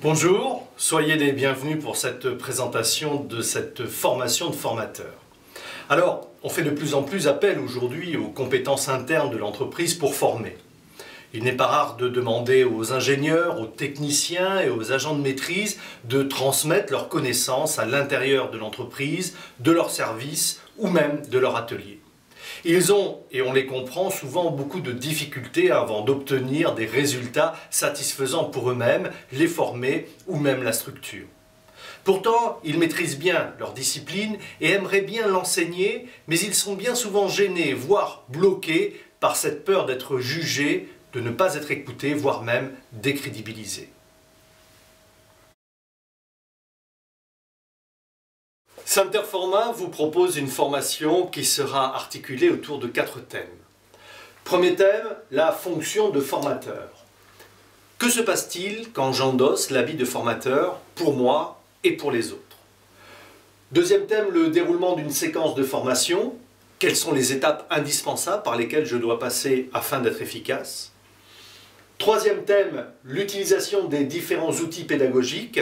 Bonjour, soyez les bienvenus pour cette présentation de cette formation de formateur. Alors, on fait de plus en plus appel aujourd'hui aux compétences internes de l'entreprise pour former. Il n'est pas rare de demander aux ingénieurs, aux techniciens et aux agents de maîtrise de transmettre leurs connaissances à l'intérieur de l'entreprise, de leurs services ou même de leur atelier. Ils ont, et on les comprend, souvent beaucoup de difficultés avant d'obtenir des résultats satisfaisants pour eux-mêmes, les former ou même la structure. Pourtant, ils maîtrisent bien leur discipline et aimeraient bien l'enseigner, mais ils sont bien souvent gênés, voire bloqués par cette peur d'être jugés, de ne pas être écoutés, voire même décrédibilisés. Centerformat vous propose une formation qui sera articulée autour de 4 thèmes. Premier thème, la fonction de formateur. Que se passe-t-il quand j'endosse l'habit de formateur pour moi et pour les autres? Deuxième thème, le déroulement d'une séquence de formation. Quelles sont les étapes indispensables par lesquelles je dois passer afin d'être efficace? Troisième thème, l'utilisation des différents outils pédagogiques.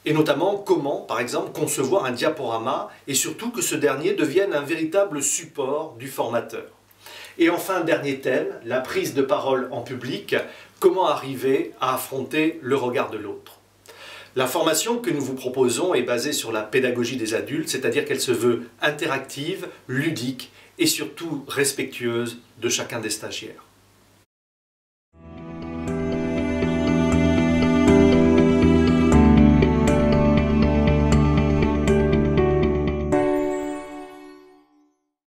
Et notamment comment, par exemple, concevoir un diaporama et surtout que ce dernier devienne un véritable support du formateur. Et enfin, dernier thème, la prise de parole en public, comment arriver à affronter le regard de l'autre. La formation que nous vous proposons est basée sur la pédagogie des adultes, c'est-à-dire qu'elle se veut interactive, ludique et surtout respectueuse de chacun des stagiaires.